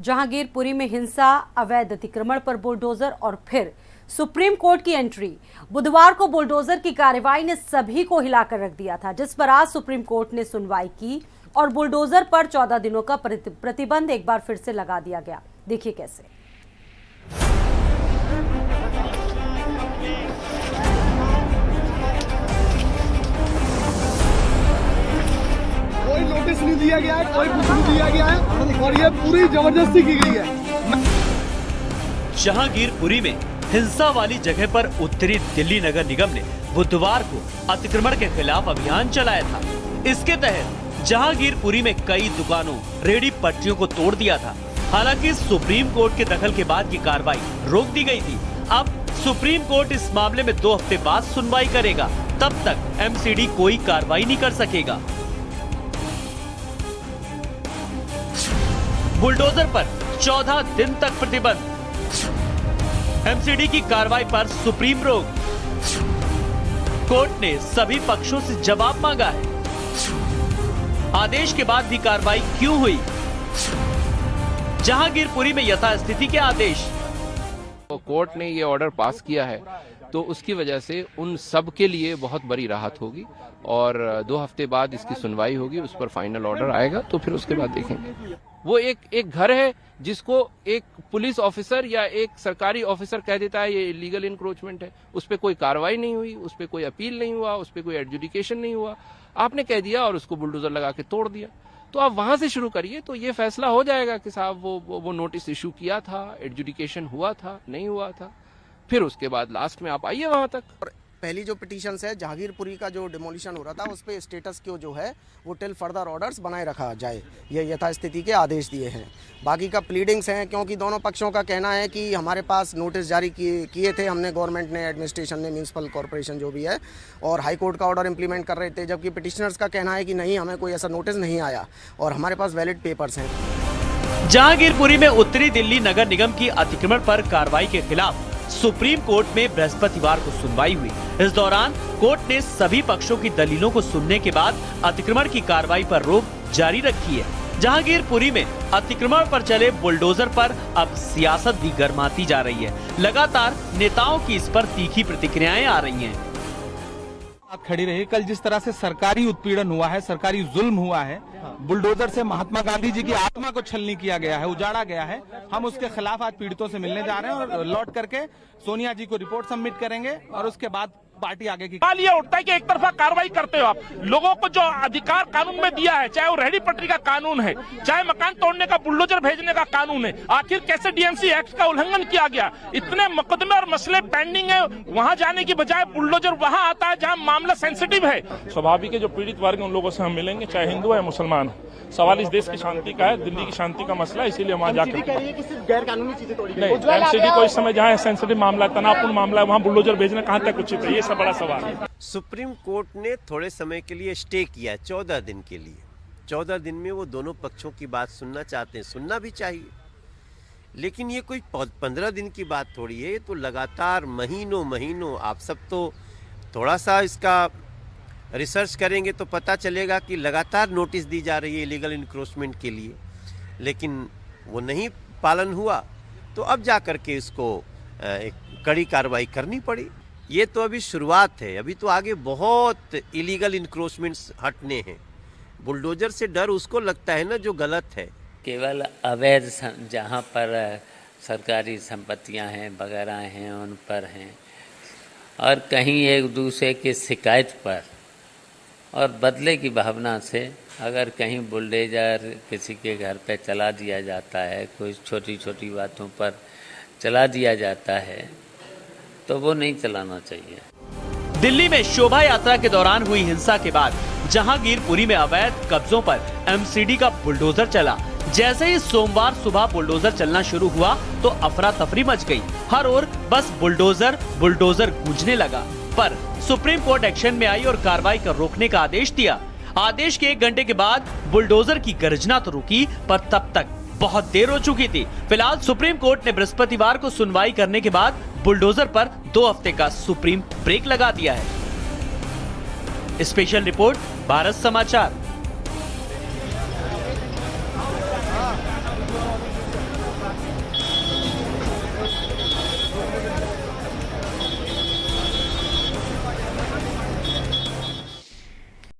जहांगीरपुरी में हिंसा, अवैध अतिक्रमण पर बुलडोजर और फिर सुप्रीम कोर्ट की एंट्री। बुधवार को बुलडोजर की कार्रवाई ने सभी को हिलाकर रख दिया था, जिस पर आज सुप्रीम कोर्ट ने सुनवाई की और बुलडोजर पर 14 दिनों का प्रतिबंध एक बार फिर से लगा दिया गया। देखिए कैसे। कोई नोटिस नहीं दिया गया है, कोई कुछ नहीं दिया गया है और ये पूरी जबरदस्ती की गई है। जहांगीरपुरी में हिंसा वाली जगह पर उत्तरी दिल्ली नगर निगम ने बुधवार को अतिक्रमण के खिलाफ अभियान चलाया था। इसके तहत जहांगीरपुरी में कई दुकानों, रेहड़ी पटरियों को तोड़ दिया था। हालांकि सुप्रीम कोर्ट के दखल के बाद ये कार्रवाई रोक दी गई थी। अब सुप्रीम कोर्ट इस मामले में 2 हफ्ते बाद सुनवाई करेगा। तब तक एमसीडी कोई कार्रवाई नहीं कर सकेगा। बुलडोजर पर 14 दिन तक प्रतिबंध। एमसीडी की कार्रवाई पर सुप्रीम रोक। कोर्ट ने सभी पक्षों से जवाब मांगा है। आदेश के बाद भी कार्रवाई क्यों हुई? जहांगीरपुरी में यथास्थिति के आदेश। तो कोर्ट ने ये ऑर्डर पास किया है तो उसकी वजह से उन सब के लिए बहुत बड़ी राहत होगी और 2 हफ्ते बाद इसकी सुनवाई होगी, उस पर फाइनल ऑर्डर आएगा तो फिर उसके बाद देखेंगे। वो एक घर है जिसको एक पुलिस ऑफिसर या एक सरकारी ऑफिसर कह देता है ये इलीगल इंक्रोचमेंट है, उस पर कोई कार्रवाई नहीं हुई, उस पर कोई अपील नहीं हुआ, उस पर कोई एडजुडिकेशन नहीं हुआ, आपने कह दिया और उसको बुलडोजर लगा के तोड़ दिया। तो आप वहां से शुरू करिए तो ये फैसला हो जाएगा कि साहब वो नोटिस इशू किया था, एडजुडिकेशन हुआ था, नहीं हुआ था, फिर उसके बाद लास्ट में आप आइए वहां तक। पहली जो पिटीशन है जहांगीरपुरी का जो डिमोलिशन हो रहा था उस पे स्टेटस को जो है वो टिल फर्दर ऑर्डर्स बनाए रखा जाए, ये यथास्थिति के आदेश दिए हैं। बाकी का प्लीडिंग्स हैं क्योंकि दोनों पक्षों का कहना है कि हमारे पास नोटिस जारी किए थे हमने, गवर्नमेंट ने, एडमिनिस्ट्रेशन ने, म्यूनसिपल कॉर्पोरेशन जो भी है, और हाई कोर्ट का ऑर्डर इंप्लीमेंट कर रहे थे, जबकि पिटिशनर्स का कहना है कि नहीं हमें कोई ऐसा नोटिस नहीं आया और हमारे पास वैलिड पेपर्स हैं। जहांगीरपुरी में उत्तरी दिल्ली नगर निगम की अतिक्रमण पर कार्रवाई के खिलाफ सुप्रीम कोर्ट में बृहस्पतिवार को सुनवाई हुई। इस दौरान कोर्ट ने सभी पक्षों की दलीलों को सुनने के बाद अतिक्रमण की कार्रवाई पर रोक जारी रखी है। जहांगीरपुरी में अतिक्रमण पर चले बुलडोजर पर अब सियासत भी गर्माती जा रही है। लगातार नेताओं की इस पर तीखी प्रतिक्रियाएं आ रही हैं। खड़ी रही। कल जिस तरह से सरकारी उत्पीड़न हुआ है, सरकारी जुल्म हुआ है, बुलडोजर से महात्मा गांधी जी की आत्मा को छलनी किया गया है, उजाड़ा गया है, हम उसके खिलाफ आज पीड़ितों से मिलने जा रहे हैं और लौट करके सोनिया जी को रिपोर्ट सबमिट करेंगे और उसके बाद पार्टी आगे की। सवाल ये उठता है कि एक तरफा कार्रवाई करते हो आप, लोगों को जो अधिकार कानून में दिया है, चाहे वो रेहड़ी पटरी का कानून है, चाहे मकान तोड़ने का, बुलडोजर भेजने का कानून है, आखिर कैसे डीएमसी एक्ट का उल्लंघन किया गया? इतने मुकदमे और मसले पेंडिंग है, वहां जाने की बजाय बुलडोजर वहां आता है जहां मामला सेंसिटिव है। स्वाभाविक है जो पीड़ित वर्ग उन लोगों से हम मिलेंगे, चाहे हिंदू है मुसलमान हो। सवाल इस देश की शांति का है, दिल्ली की शांति का मसला है, इसीलिए वहां जाकर गैर कानूनी चीजें तोड़ी नहीं, एमसीडी को इस समय जहाँ सेंसिटिव मामला, तनावपूर्ण मामला है, वहाँ बुलडोजर भेजना कहाँ तक उचित है, ये सब बड़ा सवाल है। सुप्रीम कोर्ट ने थोड़े समय के लिए स्टे किया, 14 दिन के लिए। 14 दिन में वो दोनों पक्षों की बात सुनना चाहते हैं, सुनना भी चाहिए, लेकिन ये कोई 15 दिन की बात थोड़ी है। तो लगातार महीनों आप सब तो थोड़ा सा इसका रिसर्च करेंगे तो पता चलेगा कि लगातार नोटिस दी जा रही है इलीगल इंक्रोचमेंट के लिए, लेकिन वो नहीं पालन हुआ तो अब जा कर के इसको एक कड़ी कार्रवाई करनी पड़ी। ये तो अभी शुरुआत है, अभी तो आगे बहुत इलीगल इंक्रोचमेंट्स हटने हैं। बुलडोजर से डर उसको लगता है ना जो गलत है। केवल अवैध जहाँ पर सरकारी संपत्तियाँ हैं वगैरह हैं उन पर हैं, और कहीं एक दूसरे की शिकायत पर और बदले की भावना से अगर कहीं बुलडोजर किसी के घर पे चला दिया जाता है, कोई छोटी छोटी बातों पर चला दिया जाता है, तो वो नहीं चलाना चाहिए। दिल्ली में शोभा यात्रा के दौरान हुई हिंसा के बाद जहांगीरपुरी में अवैध कब्जों पर एमसीडी का बुलडोजर चला। जैसे ही सोमवार सुबह बुलडोजर चलना शुरू हुआ तो अफरा तफरी मच गई। हर ओर बस बुलडोजर गूंजने लगा। पर सुप्रीम कोर्ट एक्शन में आई और कार्रवाई कर रोकने का आदेश दिया। आदेश के 1 घंटे के बाद बुलडोजर की गर्जना तो रुकी, पर तब तक बहुत देर हो चुकी थी। फिलहाल सुप्रीम कोर्ट ने बृहस्पतिवार को सुनवाई करने के बाद बुलडोजर पर 2 हफ्ते का सुप्रीम ब्रेक लगा दिया है। स्पेशल रिपोर्ट, भारत समाचार।